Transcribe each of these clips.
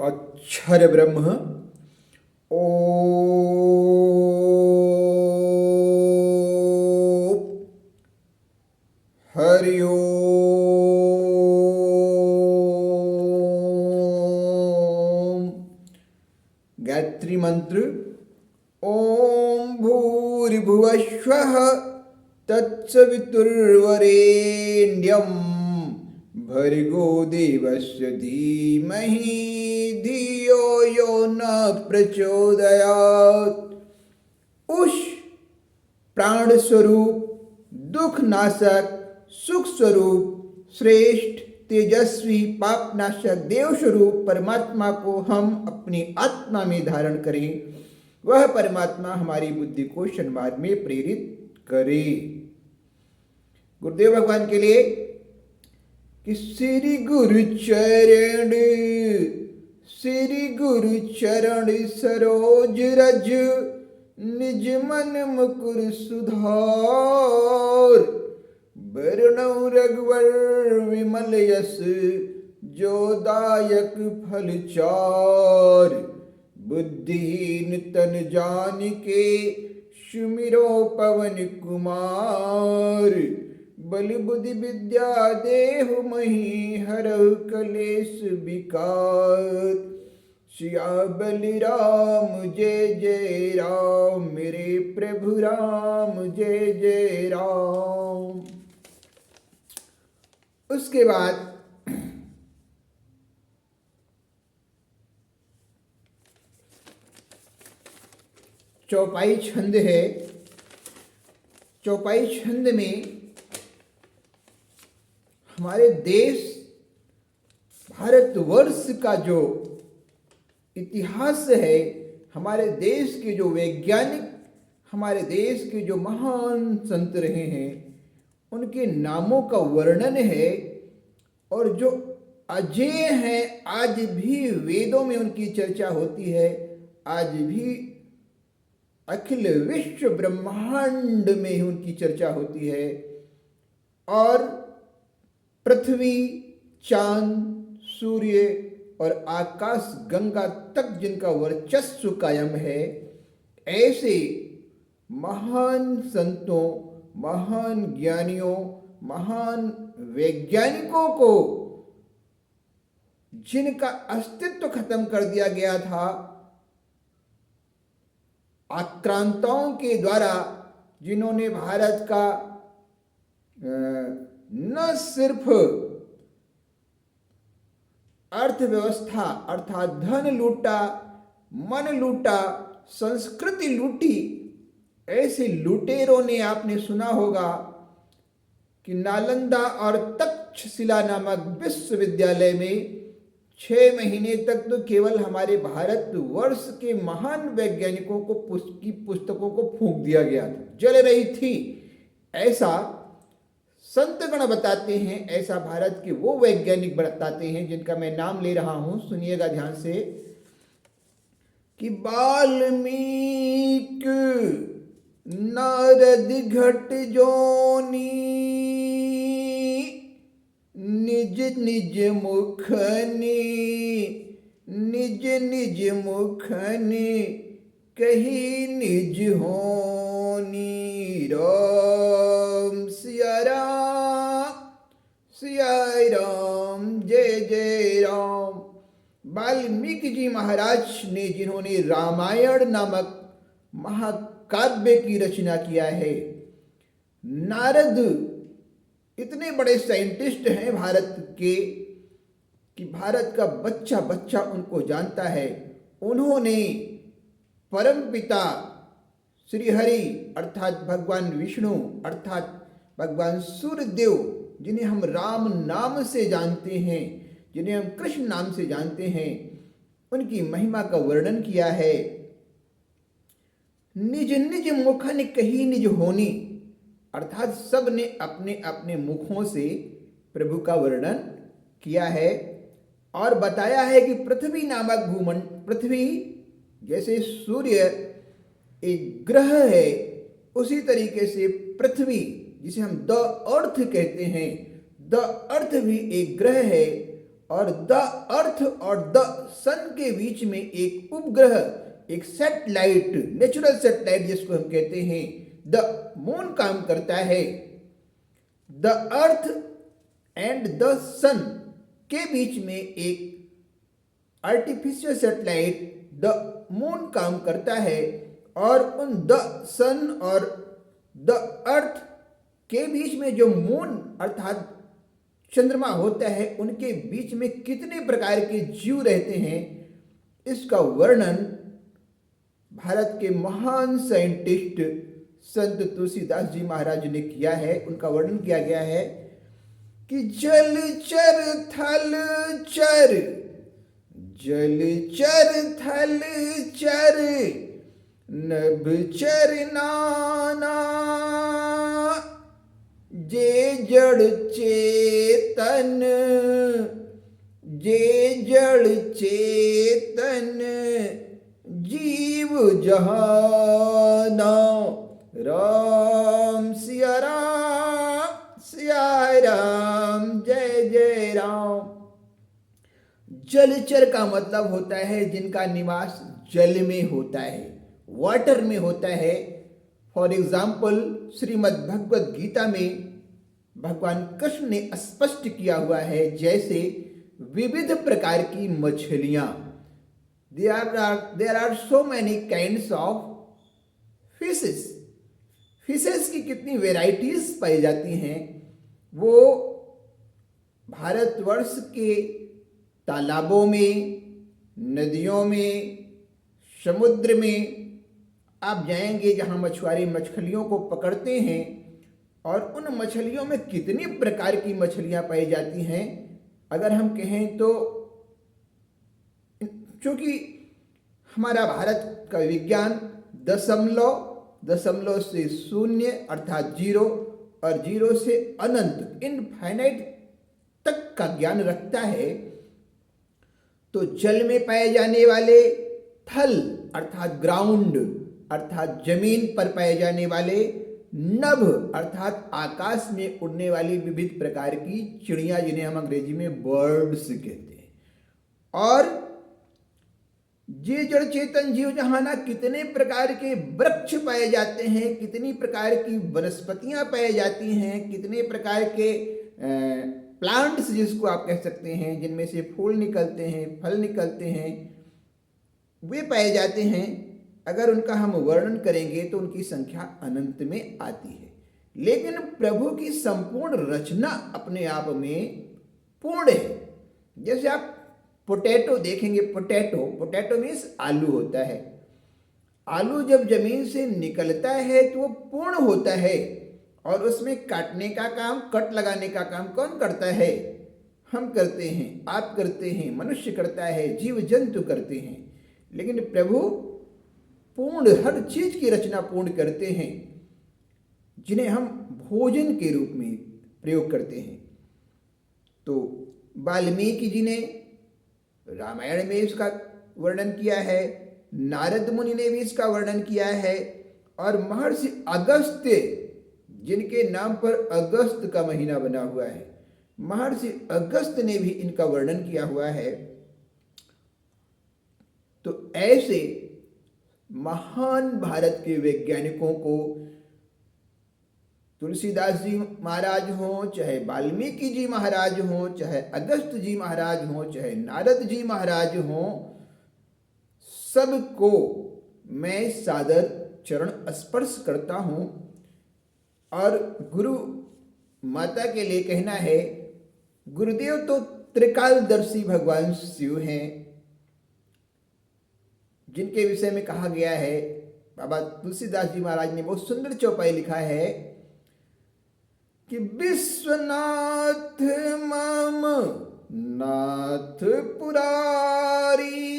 अक्षर ब्रह्म ओम हरि ओम। गायत्री मंत्र। ओम भूर्भुवस्वः तत्सवितुर्वरेण्यं भर्गो देवस्य धीमहि धियो यो न प्रचोदयात्। उष प्राण स्वरूप, दुख नाशक, सुख स्वरूप, श्रेष्ठ, तेजस्वी, पापनाशक देव स्वरूप परमात्मा को हम अपनी आत्मा में धारण करें। वह परमात्मा हमारी बुद्धि को सन्मार्ग में प्रेरित करे। गुरुदेव भगवान के लिए कि श्री गुरु चरण सरोज रज निज मन मुकुर सुधार। वरणौ रघुवर विमल यस जो दायक फल चार। बुद्धिहीन तन जानिके सुमिरो पवन कुमार। बल बुद्धि विद्या देहु मही हरहु कलेश विकार। सिया बलिराम जय जय राम, मेरे प्रभु राम जय जय राम। उसके बाद चौपाई छंद है। चौपाई छंद में हमारे देश भारतवर्ष का जो इतिहास है, हमारे देश के जो वैज्ञानिक, हमारे देश के जो महान संत रहे हैं, उनके नामों का वर्णन है। और जो अजेय हैं, आज भी वेदों में उनकी चर्चा होती है, आज भी अखिल विश्व ब्रह्मांड में उनकी चर्चा होती है। और पृथ्वी, चांद, सूर्य और आकाश गंगा तक जिनका वर्चस्व कायम है, ऐसे महान संतों, महान ज्ञानियों, महान वैज्ञानिकों को जिनका अस्तित्व खत्म कर दिया गया था आक्रांताओं के द्वारा, जिन्होंने भारत का न सिर्फ अर्थव्यवस्था अर्थात धन लूटा, मन लूटा, संस्कृति लूटी। ऐसे लुटेरों ने, आपने सुना होगा कि नालंदा और तक्षशिला नामक विश्वविद्यालय में 6 महीने तक तो केवल हमारे भारतवर्ष के महान वैज्ञानिकों को की पुस्तकों को फूंक दिया गया था, जल रही थी। ऐसा संतगण बताते हैं, ऐसा भारत के वो वैज्ञानिक बताते हैं जिनका मैं नाम ले रहा हूं, सुनिएगा ध्यान से। कि वाल्मीकि नारद घट जोनी निज निज मुखनी, निज निज मुखनी कही निज होनी। राम सिया राम, सिया राम जय जय राम। वाल्मीकि जी महाराज ने, जिन्होंने रामायण नामक महाकाव्य की रचना किया है। नारद इतने बड़े साइंटिस्ट हैं भारत के कि भारत का बच्चा बच्चा उनको जानता है। उन्होंने परम पिता श्री हरि अर्थात भगवान विष्णु अर्थात भगवान सूर्यदेव, जिन्हें हम राम नाम से जानते हैं, जिन्हें हम कृष्ण नाम से जानते हैं, उनकी महिमा का वर्णन किया है। निज निज मुखन कही निज होनी, अर्थात सब ने अपने अपने मुखों से प्रभु का वर्णन किया है। और बताया है कि पृथ्वी नामक भूमंड, पृथ्वी जैसे सूर्य एक ग्रह है, उसी तरीके से पृथ्वी, जिसे हम द अर्थ कहते हैं, द अर्थ भी एक ग्रह है। और द अर्थ और द सन के बीच में एक उपग्रह, एक सैटेलाइट, नेचुरल सैटेलाइट जिसको हम कहते हैं, द मून काम करता है। द अर्थ एंड द सन के बीच में एक आर्टिफिशियल सैटेलाइट द मून काम करता है, और उन द सन और द अर्थ के बीच में जो मून अर्थात चंद्रमा होता है, उनके बीच में कितने प्रकार के जीव रहते हैं, इसका वर्णन भारत के महान साइंटिस्ट संत तुलसीदास जी महाराज ने किया है। उनका वर्णन किया गया है कि जल चर थल चर, जल चर थल चर, नभ चर नाना, जे जड़ चेतन, जे जड़ चेतन, जीव जहाना। राम सिया राम, सिया राम, जय जय राम। जलचर का मतलब होता है जिनका निवास जल में होता है, वाटर में होता है। फॉर एग्जाम्पल श्रीमद् भगवद गीता में भगवान कृष्ण ने स्पष्ट किया हुआ है, जैसे विविध प्रकार की मछलियां, there are so many kinds of fishes, fishes की कितनी वेराइटीज पाई जाती हैं। वो भारतवर्ष के तालाबों में, नदियों में, समुद्र में आप जाएंगे जहां मछुआरे मछलियों को पकड़ते हैं, और उन मछलियों में कितनी प्रकार की मछलियां पाई जाती हैं। अगर हम कहें तो चूंकि हमारा भारत का विज्ञान दशमलव से शून्य अर्थात जीरो, और जीरो से अनंत इनफाइनाइट तक का ज्ञान रखता है, तो जल में पाए जाने वाले थल अर्थात ग्राउंड अर्थात जमीन पर पाए जाने वाले, नभ अर्थात आकाश में उड़ने वाली विविध प्रकार की चिड़िया जिन्हें हम अंग्रेजी में बर्ड्स कहते हैं, और जे जड़ चेतन जीव जहाना कितने प्रकार के वृक्ष पाए जाते हैं, कितनी प्रकार की वनस्पतियां पाई जाती हैं, कितने प्रकार के प्लांट्स जिसको आप कह सकते हैं, जिनमें से फूल निकलते हैं, फल निकलते हैं, वे पाए जाते हैं। अगर उनका हम वर्णन करेंगे तो उनकी संख्या अनंत में आती है। लेकिन प्रभु की संपूर्ण रचना अपने आप में पूर्ण है। जैसे आप पोटैटो देखेंगे, पोटैटो मीन्स आलू होता है। आलू जब जमीन से निकलता है तो वो पूर्ण होता है, और उसमें काटने का काम, कट लगाने का काम कौन करता है? हम करते हैं, आप करते हैं, मनुष्य करता है, जीव जंतु करते हैं। लेकिन प्रभु पूर्ण, हर चीज की रचना पूर्ण करते हैं, जिन्हें हम भोजन के रूप में प्रयोग करते हैं। तो वाल्मीकि जी ने रामायण में इसका वर्णन किया है, नारद मुनि ने भी इसका वर्णन किया है, और महर्षि अगस्त्य, जिनके नाम पर अगस्त का महीना बना हुआ है, महर्षि अगस्त ने भी इनका वर्णन किया हुआ है। तो ऐसे महान भारत के वैज्ञानिकों को तुलसीदास जी महाराज हों, चाहे वाल्मीकि जी महाराज हों, चाहे अगस्त जी महाराज हों, चाहे नारद जी महाराज हों, सबको मैं सादर चरण स्पर्श करता हूं। और गुरु माता के लिए कहना है, गुरुदेव तो त्रिकालदर्शी भगवान शिव हैं, जिनके विषय में कहा गया है, बाबा तुलसीदास जी महाराज ने बहुत सुंदर चौपाई लिखा है कि विश्वनाथ मम नाथ पुरारी,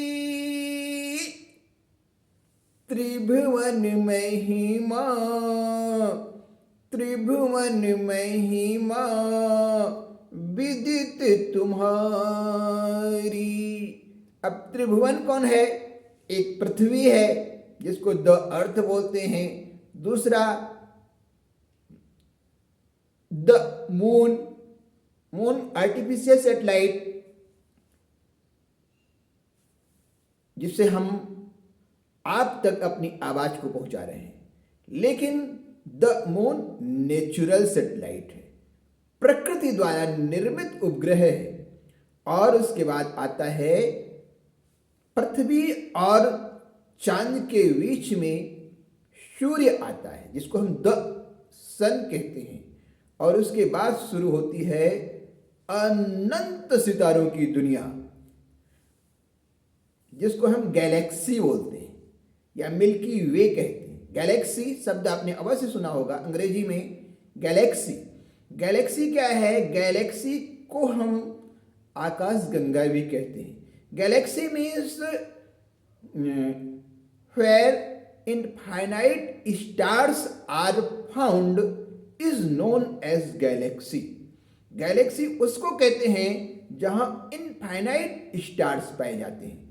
त्रिभुवन महिमा, त्रिभुवन महिमा विदित तुम्हारी। अब त्रिभुवन कौन है? एक पृथ्वी है जिसको द अर्थ बोलते हैं, दूसरा the moon, moon artificial satellite, जिससे हम आप तक अपनी आवाज को पहुंचा रहे हैं। लेकिन द मून नेचुरल सैटेलाइट है, प्रकृति द्वारा निर्मित उपग्रह है। और उसके बाद आता है पृथ्वी और चांद के बीच में सूर्य आता है, जिसको हम द सन कहते हैं। और उसके बाद शुरू होती है अनंत सितारों की दुनिया, जिसको हम गैलेक्सी बोलते हैं या मिल्की वे कहते हैं। गैलेक्सी शब्द आपने अवश्य सुना होगा, अंग्रेजी में गैलेक्सी। गैलेक्सी क्या है? गैलेक्सी को हम आकाश गंगा भी कहते हैं। Galaxy means where infinite stars are found is known as galaxy. Galaxy उसको कहते हैं जहां इनफाइनाइट स्टार्स पाए जाते हैं।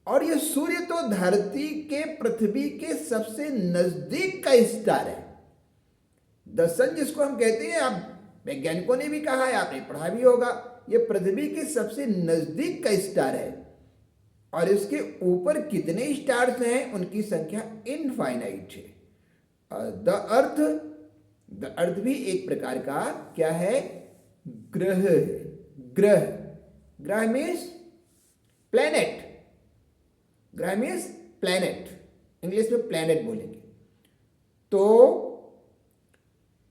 और ये सूर्य तो धरती के, पृथ्वी के सबसे नजदीक का स्टार है। द सन जिसको हम कहते हैं, आप वैज्ञानिकों ने भी कहा है, आपने पढ़ा भी होगा, ये पृथ्वी के सबसे नजदीक का स्टार है। और इसके ऊपर कितने स्टार्स हैं, उनकी संख्या इनफाइनाइट है। द अर्थ भी एक प्रकार का क्या है? ग्रह है। ग्रह मीन्स प्लैनेट। ग्रह मीन्स प्लैनेट, इंग्लिश में प्लैनेट बोलेंगे। तो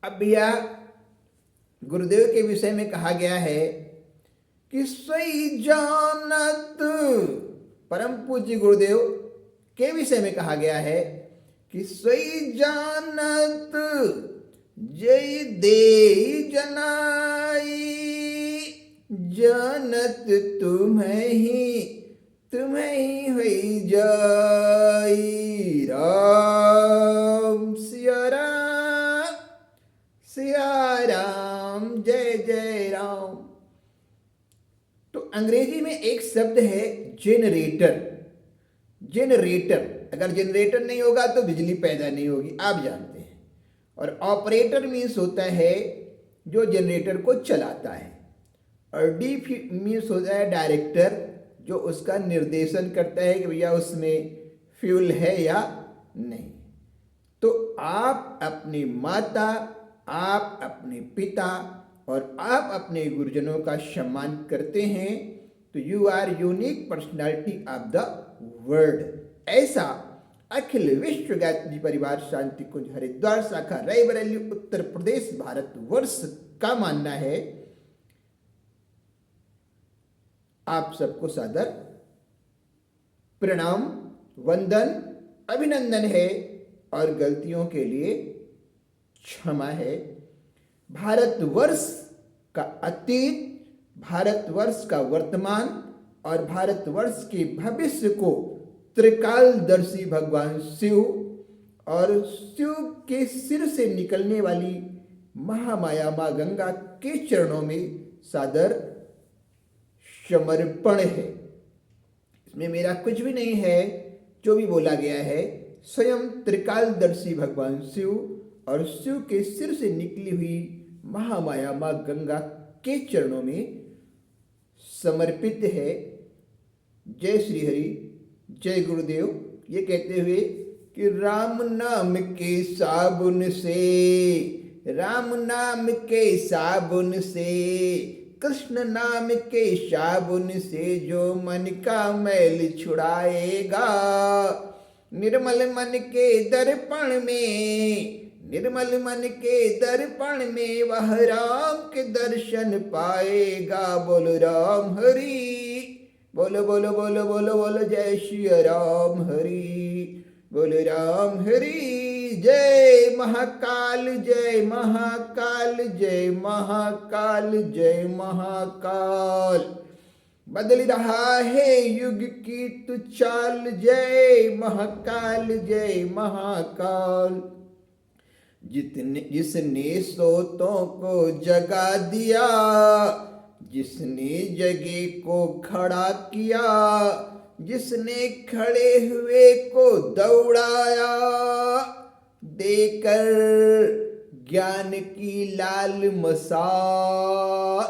अब भैया गुरुदेव के विषय में कहा गया है कि सही जानत, परम पूज्य गुरुदेव के विषय में कहा गया है कि सही जानत जय दे जनाई, जानत तुम्हें ही हुई जाई। राम सिया राम, सिया राम, जय जय राम। तो अंग्रेजी में एक शब्द है जेनरेटर। जेनरेटर, अगर जेनरेटर नहीं होगा तो बिजली पैदा नहीं होगी, आप जानते हैं। और ऑपरेटर मीन्स होता है जो जनरेटर को चलाता है। और डी मीन्स होता है डायरेक्टर, जो उसका निर्देशन करता है कि भैया उसमें फ्यूल है या नहीं। तो आप अपनी माता, आप अपने पिता और आप अपने गुरुजनों का सम्मान करते हैं तो you are unique personality of the world. ऐसा अखिल विश्व गायत्री परिवार शांति कुंज हरिद्वार शाखा रायबरेली उत्तर प्रदेश भारत वर्ष का मानना है। आप सबको सादर प्रणाम, वंदन, अभिनंदन है और गलतियों के लिए क्षमा है। भारतवर्ष का अतीत, भारतवर्ष का वर्तमान और भारतवर्ष के भविष्य को त्रिकालदर्शी भगवान शिव और शिव के सिर से निकलने वाली महामाया माँ गंगा के चरणों में सादर समर्पण है। इसमें मेरा कुछ भी नहीं है, जो भी बोला गया है स्वयं त्रिकालदर्शी भगवान शिव और शिव के सिर से निकली हुई महामाया माँ गंगा के चरणों में समर्पित है। जय श्री हरि, जय गुरुदेव। ये कहते हुए कि राम नाम के साबुन से, राम नाम के साबुन से, कृष्ण नाम के साबुन से जो मन का मैल छुड़ाएगा, निर्मल मन के दर्पण में, निर्मल मन के दर्पण में वह राम के दर्शन पाएगा। बोलो राम हरि, बोलो बोलो बोलो बोलो बोलो जय श्री राम हरि, बोलो राम हरि। जय महाकाल, जय महाकाल, जय महाकाल, जय महाकाल। बदल रहा है युग की तू चाल, जय महाकाल, जय महाकाल। जिसने सोतों को जगा दिया, जिसने जगे को खड़ा किया, जिसने खड़े हुए को दौड़ाया, देकर ज्ञान की लाल मशाल,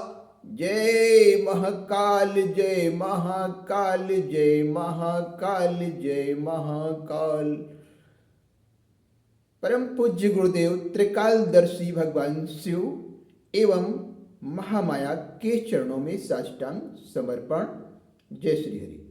जय महाकाल, जय महाकाल, जय महाकाल, जय महाकाल। परम पूज्य गुरुदेव त्रिकालदर्शी भगवान शिव एवं महामाया के चरणों में साष्टांग समर्पण। जय श्री हरि।